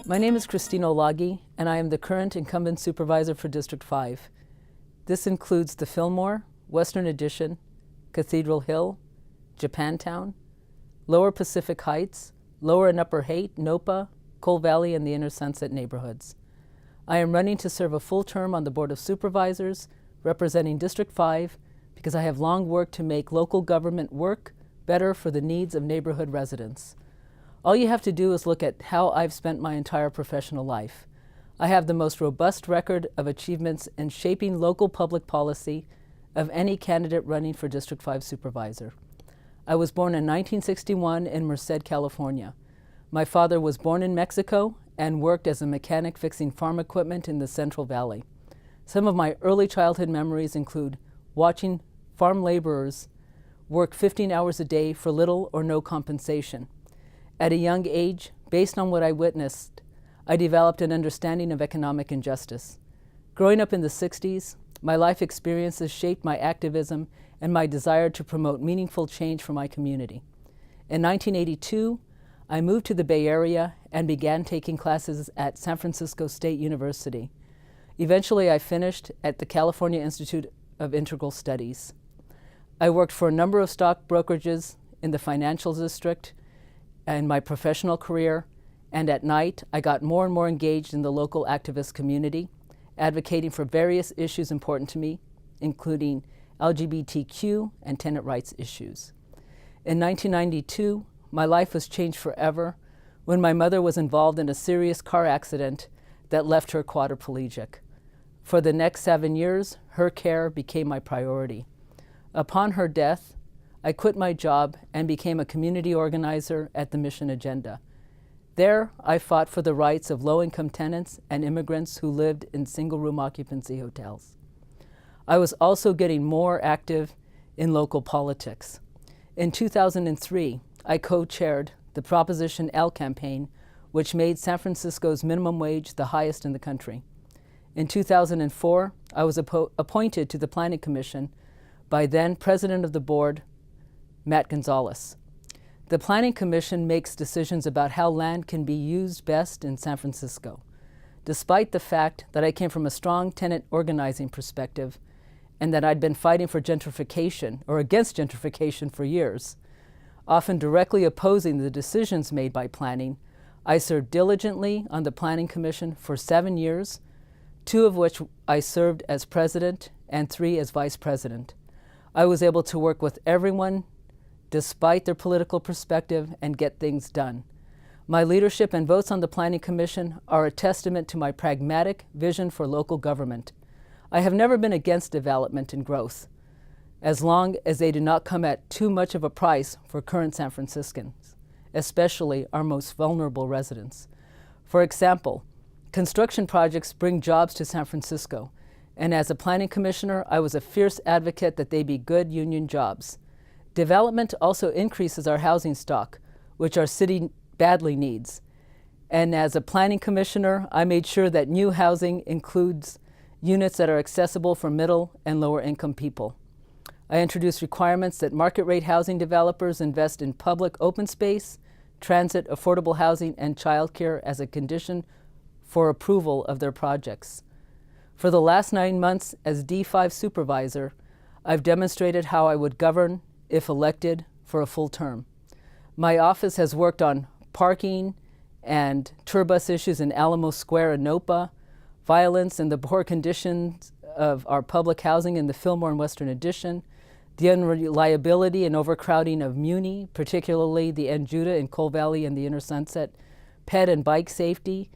My name is Christina Olague, and I am the current incumbent supervisor for District 5. This includes the Fillmore, Western Addition, Cathedral Hill, Japantown, Lower Pacific Heights, Lower and Upper Haight, Nopa, Coal Valley, and the Inner Sunset neighborhoods. I am running to serve a full term on the Board of Supervisors, representing District 5, because I have long worked to make local government work better for the needs of neighborhood residents. All you have to do is look at how I've spent my entire professional life. I have the most robust record of achievements in shaping local public policy of any candidate running for District 5 supervisor. I was born in 1961 in Merced, California. My father was born in Mexico and worked as a mechanic fixing farm equipment in the Central Valley. Some of my early childhood memories include watching farm laborers work 15 hours a day for little or no compensation. At a young age, based on what I witnessed, I developed an understanding of economic injustice. Growing up in the 60s, my life experiences shaped my activism and my desire to promote meaningful change for my community. In 1982, I moved to the Bay Area and began taking classes at San Francisco State University. Eventually, I finished at the California Institute of Integral Studies. I worked for a number of stock brokerages in the financial district in my professional career, and at night, I got more and more engaged in the local activist community, advocating for various issues important to me, including LGBTQ and tenant rights issues. In 1992, my life was changed forever when my mother was involved in a serious car accident that left her quadriplegic. For the next 7 years, her care became my priority. Upon her death, I quit my job and became a community organizer at the Mission Agenda. There, I fought for the rights of low-income tenants and immigrants who lived in single-room occupancy hotels. I was also getting more active in local politics. In 2003, I co-chaired the Proposition L campaign, which made San Francisco's minimum wage the highest in the country. In 2004, I was appointed to the Planning Commission by then President of the Board, Matt Gonzalez. The Planning Commission makes decisions about how land can be used best in San Francisco. Despite the fact that I came from a strong tenant organizing perspective and that I'd been fighting for gentrification or against gentrification for years, often directly opposing the decisions made by planning, I served diligently on the Planning Commission for 7 years, 2 of which I served as president and 3 as vice president. I was able to work with everyone despite their political perspective and get things done. My leadership and votes on the Planning Commission are a testament to my pragmatic vision for local government. I have never been against development and growth, as long as they do not come at too much of a price for current San Franciscans, especially our most vulnerable residents. For example, construction projects bring jobs to San Francisco, and as a planning commissioner, I was a fierce advocate that they be good union jobs. Development also increases our housing stock, which our city badly needs. And as a planning commissioner, I made sure that new housing includes units that are accessible for middle and lower income people. I introduced requirements that market rate housing developers invest in public open space, transit, affordable housing, and childcare as a condition for approval of their projects. For the last 9 months as D5 supervisor, I've demonstrated how I would govern if elected for a full term. My office has worked on parking and tour bus issues in Alamo Square and Nopa, violence and the poor conditions of our public housing in the Fillmore and Western Addition, the unreliability and overcrowding of Muni, particularly the N. Judah in Coal Valley and the Inner Sunset, pet and bike safety.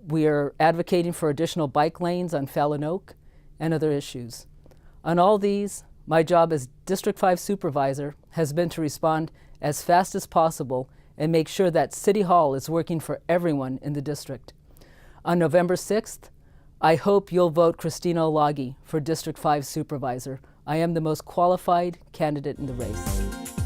We are advocating for additional bike lanes on Fallon Oak and other issues. On all these, my job as District 5 supervisor has been to respond as fast as possible and make sure that City Hall is working for everyone in the district. On November 6th, I hope you'll vote Christina Olague for District 5 supervisor. I am the most qualified candidate in the race.